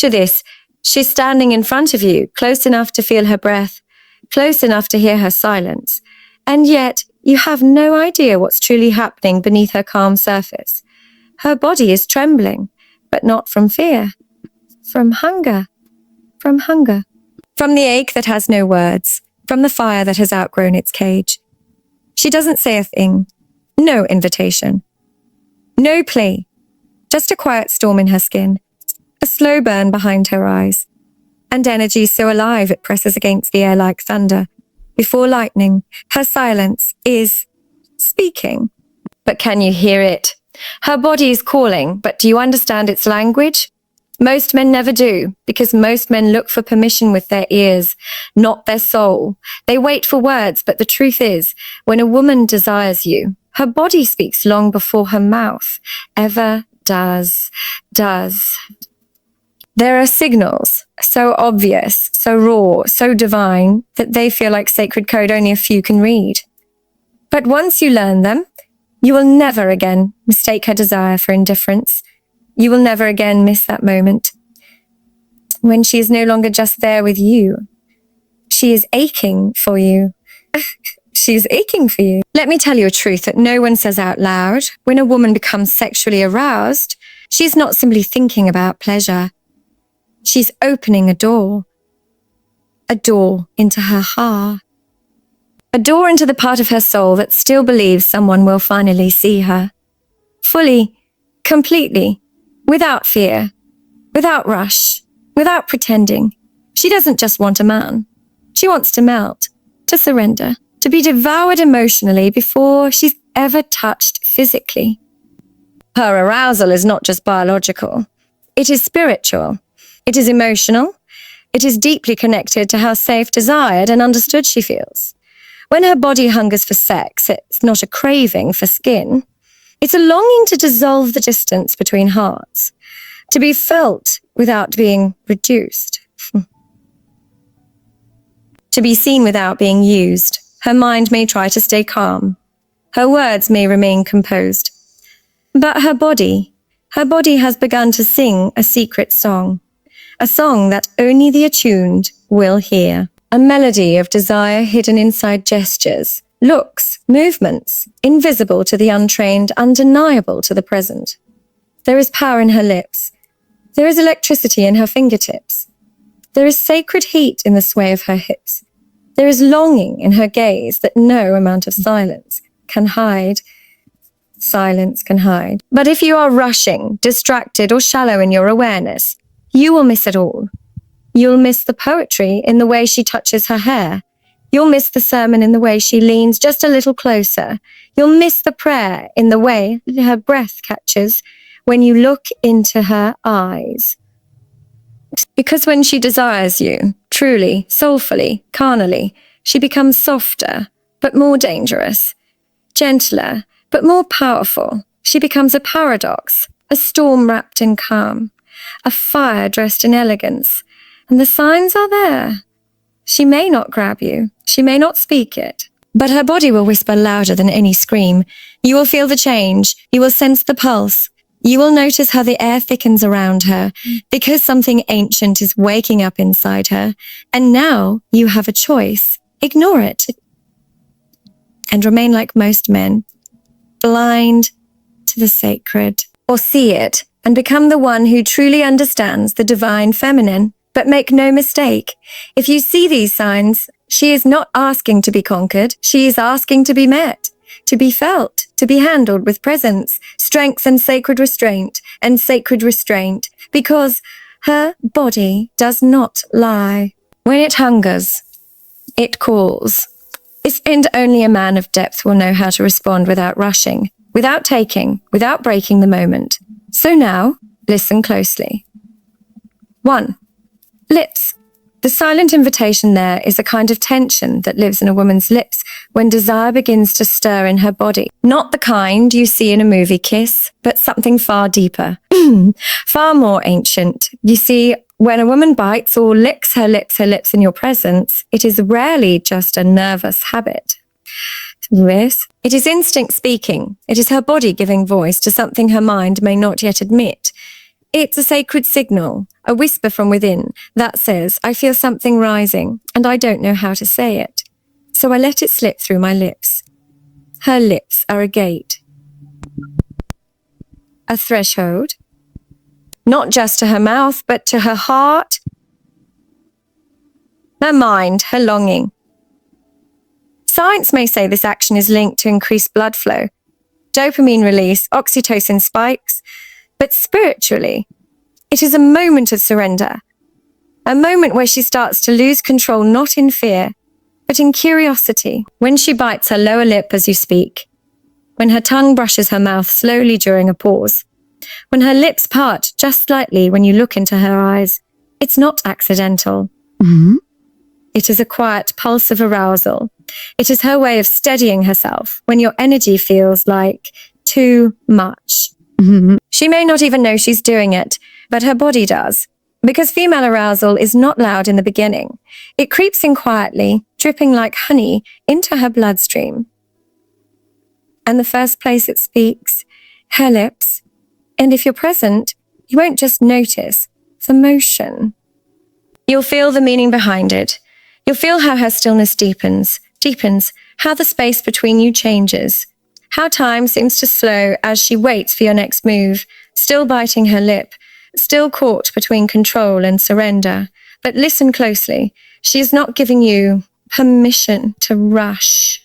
Picture this. She's standing in front of you, close enough to feel her breath, close enough to hear her silence. And yet, you have no idea what's truly happening beneath her calm surface. Her body is trembling, but not from fear. From hunger. From hunger. From the ache that has no words. From the fire that has outgrown its cage. She doesn't say a thing. No invitation. No plea. Just a quiet storm in her skin. A slow burn behind her eyes. And energy so alive it presses against the air like thunder. Before lightning, her silence is speaking. But can you hear it? Her body is calling, but do you understand its language? Most men never do, because most men look for permission with their ears, not their soul. They wait for words, but the truth is, when a woman desires you, her body speaks long before her mouth ever does. There are signals, so obvious, so raw, so divine, that they feel like sacred code only a few can read. But once you learn them, you will never again mistake her desire for indifference. You will never again miss that moment when she is no longer just there with you. She is aching for you. She is aching for you. Let me tell you a truth that no one says out loud. When a woman becomes sexually aroused, she's not simply thinking about pleasure. She's opening a door into her heart, a door into the part of her soul that still believes someone will finally see her. Fully, completely, without fear, without rush, without pretending. She doesn't just want a man. She wants to melt, to surrender, to be devoured emotionally before she's ever touched physically. Her arousal is not just biological. It is spiritual. It is emotional. It is deeply connected to how safe, desired, and understood she feels. When her body hungers for sex, it's not a craving for skin. It's a longing to dissolve the distance between hearts, to be felt without being reduced, to be seen without being used. Her mind may try to stay calm. Her words may remain composed. But her body has begun to sing a secret song. A song that only the attuned will hear. A melody of desire hidden inside gestures, looks, movements, invisible to the untrained, undeniable to the present. There is power in her lips. There is electricity in her fingertips. There is sacred heat in the sway of her hips. There is longing in her gaze that no amount of silence can hide. Silence can hide. But if you are rushing, distracted, or shallow in your awareness, you will miss it all. You'll miss the poetry in the way she touches her hair. You'll miss the sermon in the way she leans just a little closer. You'll miss the prayer in the way her breath catches when you look into her eyes. Because when she desires you, truly, soulfully, carnally, she becomes softer, but more dangerous, gentler, but more powerful. She becomes a paradox, a storm wrapped in calm, a fire dressed in elegance. And the signs are there. She may not grab you. She may not speak it. But her body will whisper louder than any scream. You will feel the change. You will sense the pulse. You will notice how the air thickens around her because something ancient is waking up inside her. And now you have a choice. Ignore it. And remain like most men, blind to the sacred. Or see it and become the one who truly understands the divine feminine. But make no mistake, if you see these signs, she is not asking to be conquered. She is asking to be met, to be felt, to be handled with presence, strength, and sacred restraint, because her body does not lie. When it hungers, it calls. And only a man of depth will know how to respond without rushing, without taking, without breaking the moment. So now, listen closely. 1. Lips. The silent invitation there is a kind of tension that lives in a woman's lips when desire begins to stir in her body. Not the kind you see in a movie kiss, but something far deeper, far more ancient. You see, when a woman bites or licks her lips in your presence, it is rarely just a nervous habit. It is instinct speaking. It is her body giving voice to something her mind may not yet admit. It's a sacred signal, a whisper from within that says, I feel something rising and I don't know how to say it. So I let it slip through my lips. Her lips are a gate, a threshold, not just to her mouth, but to her heart, her mind, her longing. Science may say this action is linked to increased blood flow, dopamine release, oxytocin spikes, but spiritually, it is a moment of surrender, a moment where she starts to lose control, not in fear, but in curiosity. When she bites her lower lip as you speak, when her tongue brushes her mouth slowly during a pause, when her lips part just slightly when you look into her eyes, it's not accidental. Mm-hmm. It is a quiet pulse of arousal. It is her way of steadying herself when your energy feels like too much. Mm-hmm. She may not even know she's doing it, but her body does. Because female arousal is not loud in the beginning. It creeps in quietly, dripping like honey into her bloodstream. And the first place it speaks, her lips. And if you're present, you won't just notice the motion. You'll feel the meaning behind it. You'll feel how her stillness deepens, how the space between you changes, how time seems to slow as she waits for your next move, still biting her lip, still caught between control and surrender. But listen closely. She is not giving you permission to rush.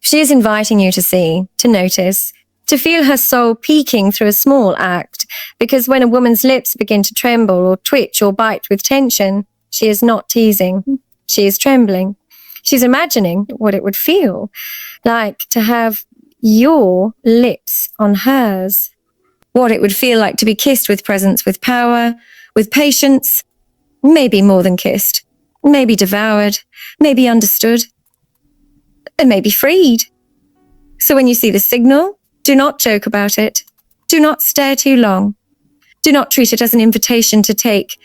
She is inviting you to see, to notice, to feel her soul peeking through a small act, because when a woman's lips begin to tremble or twitch or bite with tension, she is not teasing. She is trembling. She's imagining what it would feel like to have your lips on hers, what it would feel like to be kissed with presence, with power, with patience, maybe more than kissed, maybe devoured, maybe understood, and maybe freed. So when you see the signal, do not joke about it. Do not stare too long. Do not treat it as an invitation to take.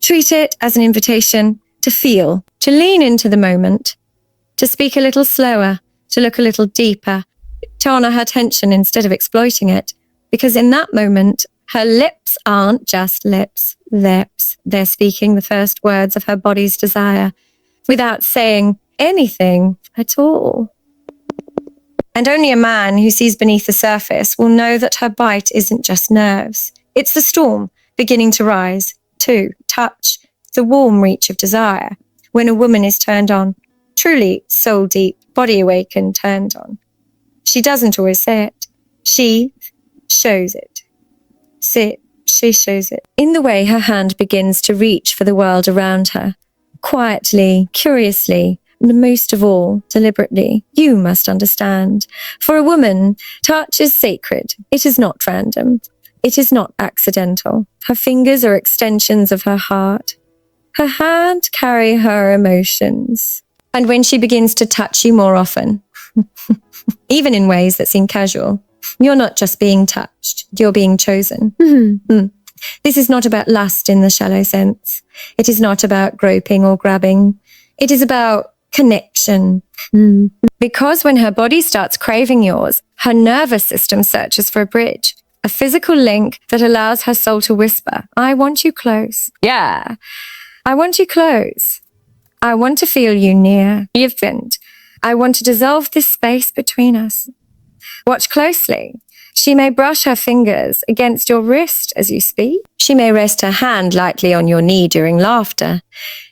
Treat it as an invitation to feel, to lean into the moment, to speak a little slower, to look a little deeper, to honor her tension instead of exploiting it. Because in that moment, her lips aren't just lips. They're speaking the first words of her body's desire without saying anything at all. And only a man who sees beneath the surface will know that her bite isn't just nerves. It's the storm beginning to rise, to touch the warm reach of desire when a woman is turned on, truly soul deep, body awakened, turned on. She doesn't always say it. She shows it. She shows it in the way her hand begins to reach for the world around her, quietly, curiously, and most of all, deliberately. You must understand. For a woman, touch is sacred. It is not random. It is not accidental. Her fingers are extensions of her heart. Her hands carry her emotions. And when she begins to touch you more often, even in ways that seem casual, you're not just being touched, you're being chosen. Mm-hmm. This is not about lust in the shallow sense. It is not about groping or grabbing. It is about connection. Because when her body starts craving yours, her nervous system searches for a bridge, a physical link that allows her soul to whisper, I want you close. Yeah, I want you close. I want to feel you near. I want to dissolve this space between us. Watch closely. She may brush her fingers against your wrist as you speak. She may rest her hand lightly on your knee during laughter.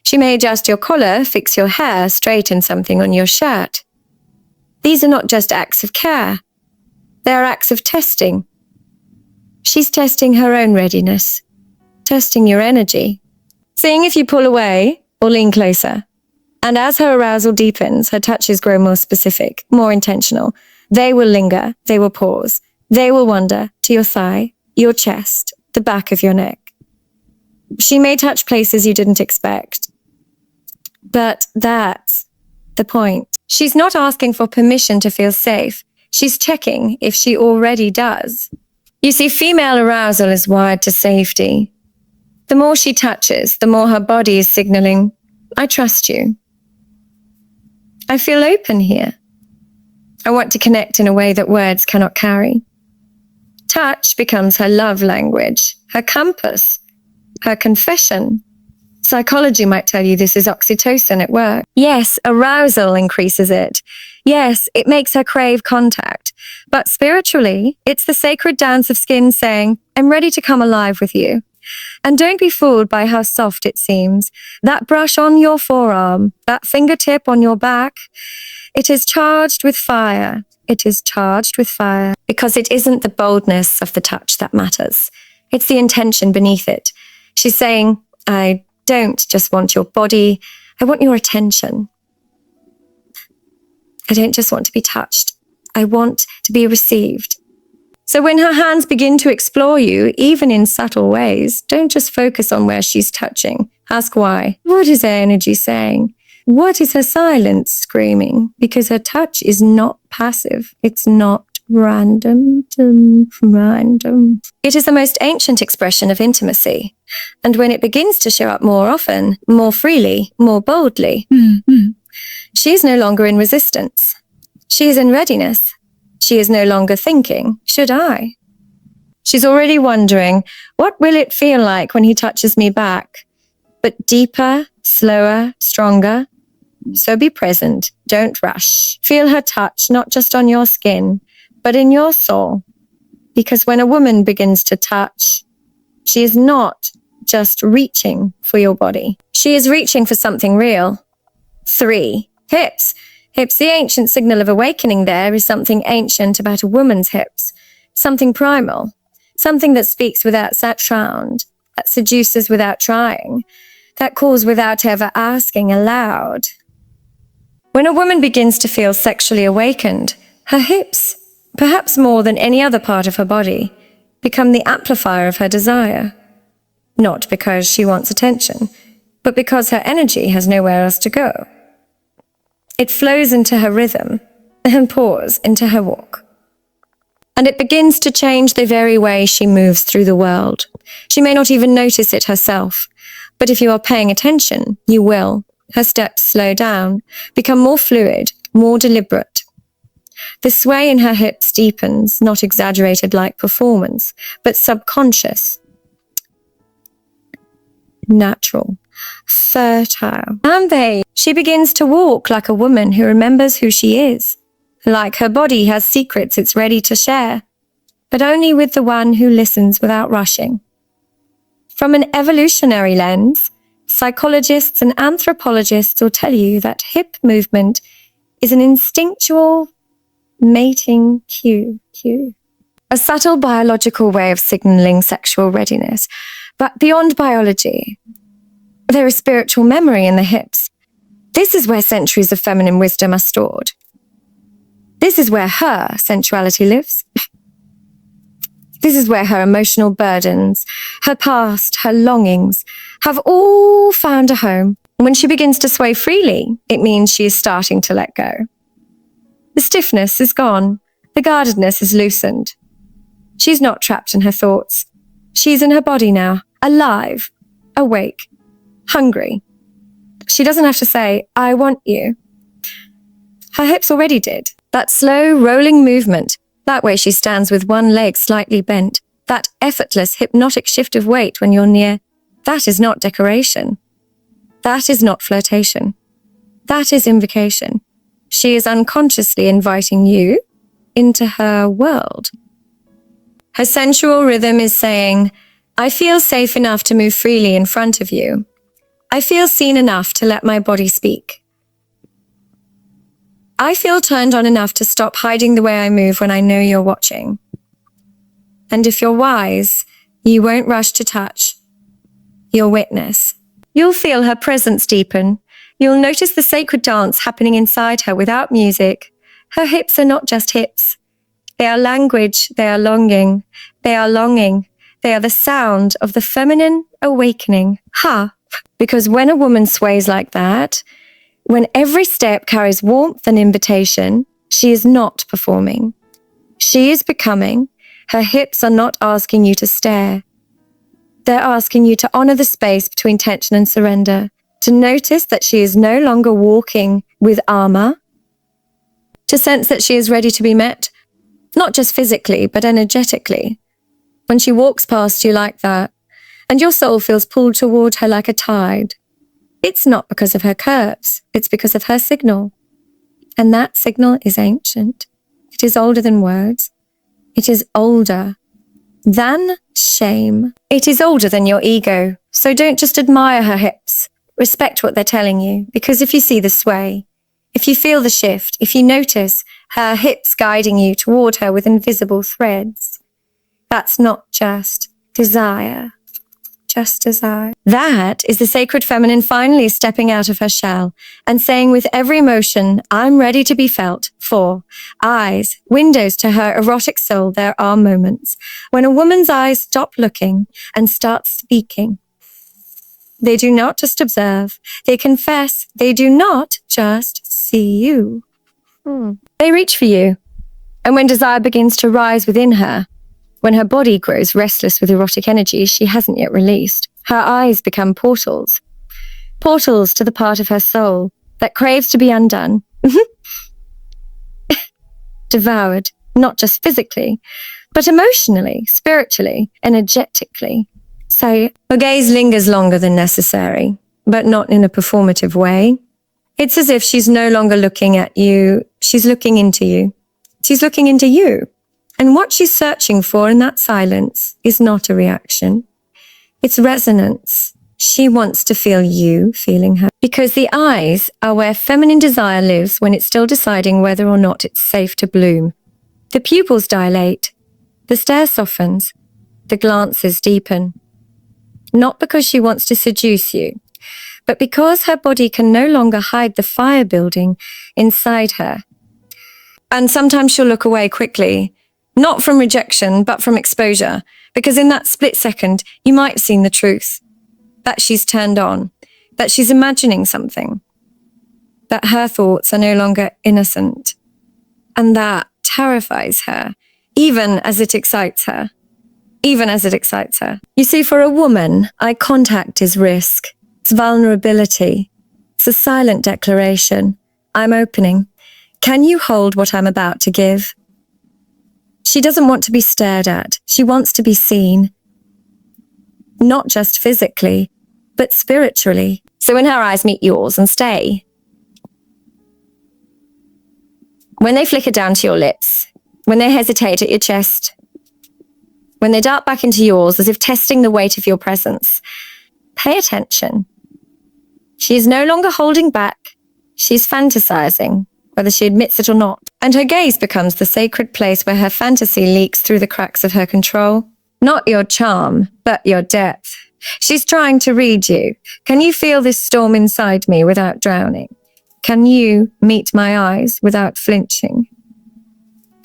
She may adjust your collar, fix your hair, straighten something on your shirt. These are not just acts of care. They are acts of testing. She's testing her own readiness, testing your energy, seeing if you pull away or lean closer. And as her arousal deepens, her touches grow more specific, more intentional. They will linger, they will pause, they will wander to your thigh, your chest, the back of your neck. She may touch places you didn't expect. But that's the point. She's not asking for permission to feel safe. She's checking if she already does. You see, female arousal is wired to safety. The more she touches, the more her body is signaling, I trust you. I feel open here. I want to connect in a way that words cannot carry. Touch becomes her love language, her compass, her confession. Psychology might tell you this is oxytocin at work. Yes, arousal increases it. Yes, it makes her crave contact. But spiritually, it's the sacred dance of skin saying, I'm ready to come alive with you. And don't be fooled by how soft it seems. That brush on your forearm, that fingertip on your back, it is charged with fire. It is charged with fire because it isn't the boldness of the touch that matters. It's the intention beneath it. She's saying, I don't just want your body. I want your attention. I don't just want to be touched. I want to be received. So when her hands begin to explore you, even in subtle ways, don't just focus on where she's touching. Ask why. What is her energy saying? What is her silence screaming? Because her touch is not passive. It's not random. It is the most ancient expression of intimacy. And when it begins to show up more often, more freely, more boldly, she is no longer in resistance. She is in readiness. She is no longer thinking, should I? She's already wondering, what will it feel like when he touches me back? But deeper, slower, stronger. So be present. Don't rush. Feel her touch, not just on your skin, but in your soul. Because when a woman begins to touch, she is not just reaching for your body. She is reaching for something real. 3, hips. Hips, the ancient signal of awakening there is something ancient about a woman's hips. Something primal. Something that speaks without sound. That seduces without trying. That calls without ever asking aloud. When a woman begins to feel sexually awakened, her hips, perhaps more than any other part of her body, become the amplifier of her desire. Not because she wants attention, but because her energy has nowhere else to go. It flows into her rhythm and pours into her walk. And it begins to change the very way she moves through the world. She may not even notice it herself, but if you are paying attention, you will. Her steps slow down, become more fluid, more deliberate. The sway in her hips deepens, not exaggerated like performance, but subconscious, natural, fertile. And she begins to walk like a woman who remembers who she is. Like her body has secrets it's ready to share, but only with the one who listens without rushing. From an evolutionary lens, psychologists and anthropologists will tell you that hip movement is an instinctual mating cue. A subtle biological way of signaling sexual readiness. But beyond biology, there is spiritual memory in the hips. This is where centuries of feminine wisdom are stored. This is where her sensuality lives. This is where her emotional burdens, her past, her longings have all found a home. When she begins to sway freely, it means she is starting to let go. The stiffness is gone. The guardedness is loosened. She's not trapped in her thoughts. She's in her body now, alive, awake, hungry. She doesn't have to say, I want you. Her hips already did. That slow, rolling movement, that way she stands with one leg slightly bent, that effortless, hypnotic shift of weight when you're near, that is not decoration. That is not flirtation. That is invocation. She is unconsciously inviting you into her world. Her sensual rhythm is saying, I feel safe enough to move freely in front of you. I feel seen enough to let my body speak. I feel turned on enough to stop hiding the way I move when I know you're watching. And if you're wise, you won't rush to touch. You'll witness. You'll feel her presence deepen. You'll notice the sacred dance happening inside her without music. Her hips are not just hips. They are language. They are longing. They are longing. They are the sound of the feminine awakening. Because when a woman sways like that, when every step carries warmth and invitation, she is not performing. She is becoming. Her hips are not asking you to stare. They're asking you to honor the space between tension and surrender, to notice that she is no longer walking with armor, to sense that she is ready to be met, not just physically, but energetically. When she walks past you like that, and your soul feels pulled toward her like a tide, it's not because of her curves, it's because of her signal. And that signal is ancient. It is older than words. It is older than shame. It is older than your ego. So don't just admire her hips. Respect what they're telling you, because if you see the sway, if you feel the shift, if you notice her hips guiding you toward her with invisible threads, that's not just desire. Just desire. That is the sacred feminine finally stepping out of her shell and saying with every motion, I'm ready to be felt. For eyes, windows to her erotic soul, there are moments when a woman's eyes stop looking and start speaking. They do not just observe, they confess, they do not just see you. They reach for you. And when desire begins to rise within her, when her body grows restless with erotic energy she hasn't yet released, her eyes become portals. Portals to the part of her soul that craves to be undone. Devoured, not just physically, but emotionally, spiritually, energetically. So her gaze lingers longer than necessary, but not in a performative way. It's as if she's no longer looking at you, she's looking into you. She's looking into you. And what she's searching for in that silence is not a reaction. It's resonance. She wants to feel you feeling her. Because the eyes are where feminine desire lives when it's still deciding whether or not it's safe to bloom. The pupils dilate. The stare softens. The glances deepen. Not because she wants to seduce you, but because her body can no longer hide the fire building inside her. And sometimes she'll look away quickly, not from rejection, but from exposure, because in that split second, you might have seen the truth, that she's turned on, that she's imagining something, that her thoughts are no longer innocent. And that terrifies her, even as it excites her. Even as it excites her. You see, for a woman, eye contact is risk. It's vulnerability. It's a silent declaration. I'm opening. Can you hold what I'm about to give? She doesn't want to be stared at. She wants to be seen. Not just physically, but spiritually. So when her eyes meet yours and stay, when they flicker down to your lips, when they hesitate at your chest, when they dart back into yours as if testing the weight of your presence, pay attention. She is no longer holding back. She's fantasizing, whether she admits it or not. And her gaze becomes the sacred place where her fantasy leaks through the cracks of her control. Not your charm, but your depth. She's trying to read you. Can you feel this storm inside me without drowning? Can you meet my eyes without flinching?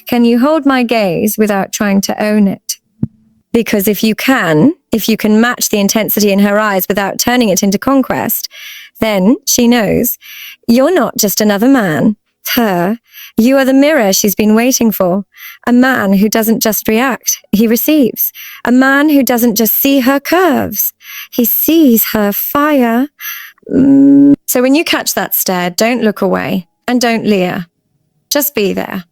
Can you hold my gaze without trying to own it? Because if you can match the intensity in her eyes without turning it into conquest, then she knows you're not just another man. You are the mirror she's been waiting for. A man who doesn't just react, he receives. A man who doesn't just see her curves, he sees her fire. So when you catch that stare, don't look away and don't leer. Just be there.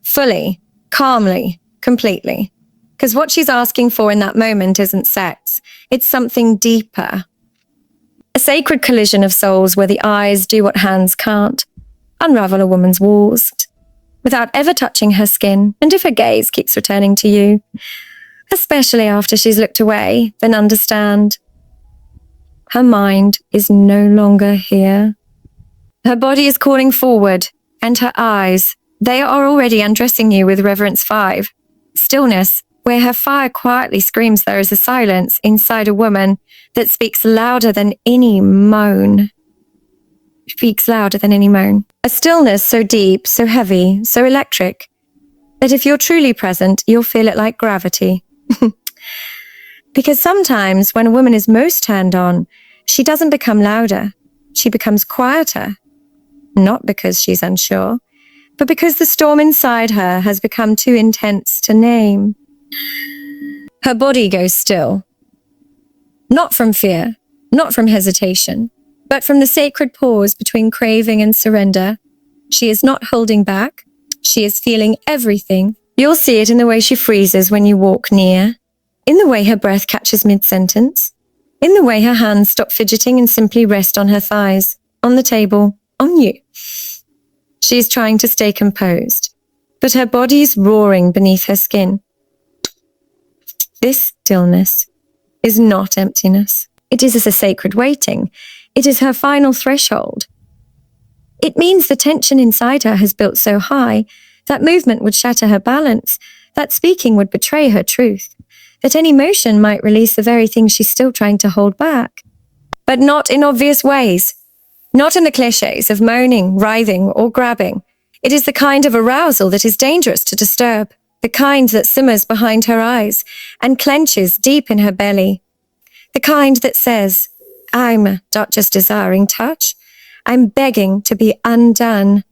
Fully, calmly, completely. Because what she's asking for in that moment isn't sex. It's something deeper. A sacred collision of souls where the eyes do what hands can't. Unravel a woman's walls without ever touching her skin. And if her gaze keeps returning to you, especially after she's looked away, then understand her mind is no longer here. Her body is calling forward, and her eyes, they are already undressing you with reverence 5. Stillness, where her fire quietly screams there is a silence inside a woman that speaks louder than any moan. Speaks louder than any moan. A stillness so deep, so heavy, so electric, that if you're truly present, you'll feel it like gravity. Because sometimes when a woman is most turned on, she doesn't become louder. She becomes quieter. Not because she's unsure, but because the storm inside her has become too intense to name. Her body goes still. Not from fear, not from hesitation, but from the sacred pause between craving and surrender. She is not holding back. She is feeling everything You'll see it in the way she freezes when you walk near, in the way her breath catches mid-sentence, in the way her hands stop fidgeting and simply rest on her thighs, on the table, on you. She is trying to stay composed, but her body is roaring beneath her skin. This stillness is not emptiness. It is a sacred waiting. It is her final threshold. It means the tension inside her has built so high that movement would shatter her balance, that speaking would betray her truth, that any motion might release the very thing she's still trying to hold back. But not in obvious ways. Not in the cliches of moaning, writhing, or grabbing. It is the kind of arousal that is dangerous to disturb, the kind that simmers behind her eyes and clenches deep in her belly. The kind that says, I'm not just desiring touch, I'm begging to be undone.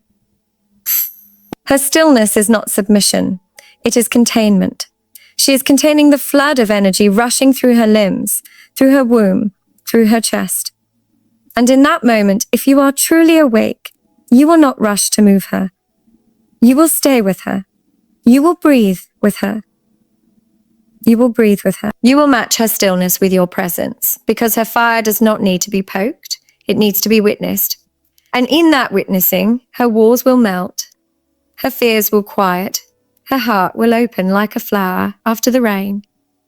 Her stillness is not submission, it is containment. She is containing the flood of energy rushing through her limbs, through her womb, through her chest. And in that moment, if you are truly awake, you will not rush to move her. You will stay with her. You will breathe with her. You will breathe with her. You will match her stillness with your presence, because her fire does not need to be poked. It needs to be witnessed. And in that witnessing, her walls will melt. Her fears will quiet. Her heart will open like a flower after the rain.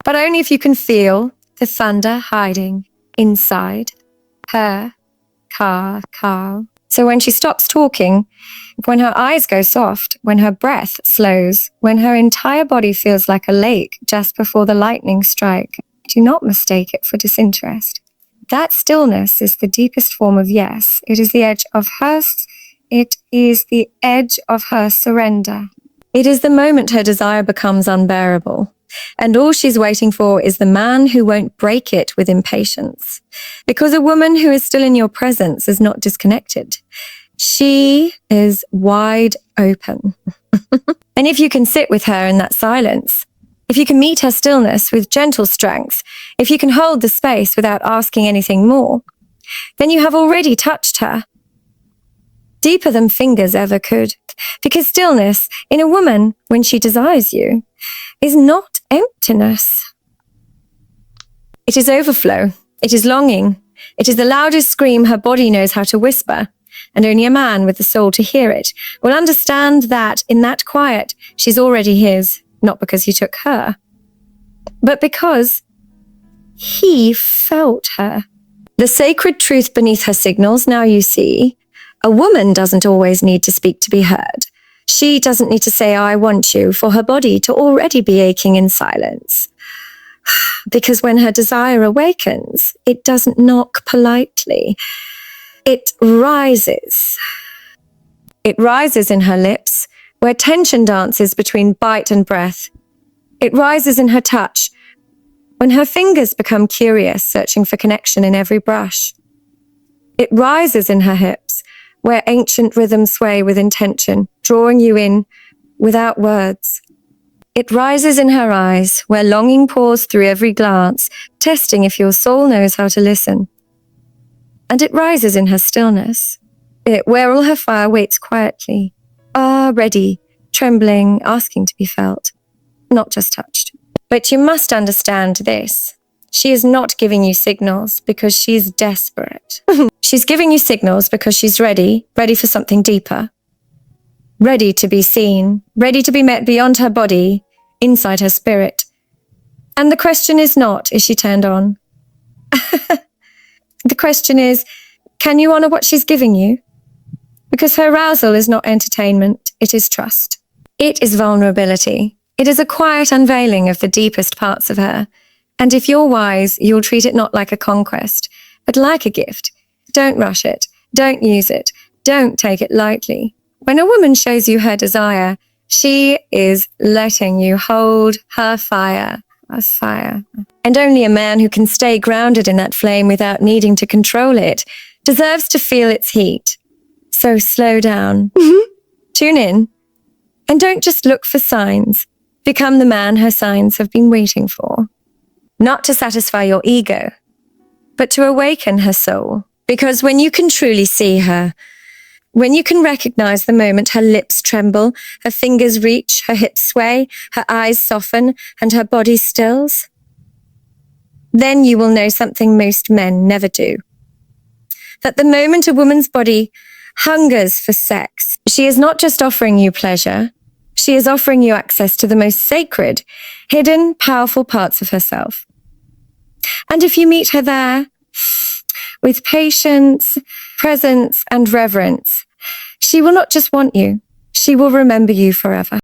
But only if you can feel the thunder hiding inside her calm. So when she stops talking, when her eyes go soft, when her breath slows, when her entire body feels like a lake just before the lightning strike, do not mistake it for disinterest. That stillness is the deepest form of yes. It is the edge of her surrender. It is the moment her desire becomes unbearable. And all she's waiting for is the man who won't break it with impatience. Because a woman who is still in your presence is not disconnected. She is wide open. And if you can sit with her in that silence, if you can meet her stillness with gentle strength, if you can hold the space without asking anything more, then you have already touched her. Deeper than fingers ever could. Because stillness in a woman, when she desires you, is not emptiness. It is overflow. It is longing. It is the loudest scream her body knows how to whisper. And only a man with the soul to hear it will understand that in that quiet, she's already his, not because he took her, but because he felt her. The sacred truth beneath her signals, now you see, a woman doesn't always need to speak to be heard. She doesn't need to say, I want you, for her body to already be aching in silence. Because when her desire awakens, it doesn't knock politely. It rises. It rises in her lips, where tension dances between bite and breath. It rises in her touch, when her fingers become curious, searching for connection in every brush. It rises in her hips, where ancient rhythms sway with intention, drawing you in without words. It rises in her eyes, where longing pours through every glance, testing if your soul knows how to listen. And it rises in her stillness, where all her fire waits quietly, ready, trembling, asking to be felt, not just touched. But you must understand this. She is not giving you signals because she's desperate. She's giving you signals because she's ready for something deeper. Ready to be seen, ready to be met beyond her body, inside her spirit. And the question is not, is she turned on? The question is, can you honor what she's giving you? Because her arousal is not entertainment, it is trust. It is vulnerability. It is a quiet unveiling of the deepest parts of her. And if you're wise, you'll treat it not like a conquest, but like a gift. Don't rush it. Don't use it. Don't take it lightly. When a woman shows you her desire, she is letting you hold her fire. A fire. And only a man who can stay grounded in that flame without needing to control it deserves to feel its heat. So slow down. Tune in. And don't just look for signs. Become the man her signs have been waiting for. Not to satisfy your ego, but to awaken her soul. Because when you can truly see her, When you can recognize the moment her lips tremble, her fingers reach, her hips sway, her eyes soften, and her body stills, then you will know something most men never do. That the moment a woman's body hungers for sex, she is not just offering you pleasure, she is offering you access to the most sacred, hidden, powerful parts of herself. And if you meet her there, with patience, presence, and reverence, she will not just want you, she will remember you forever.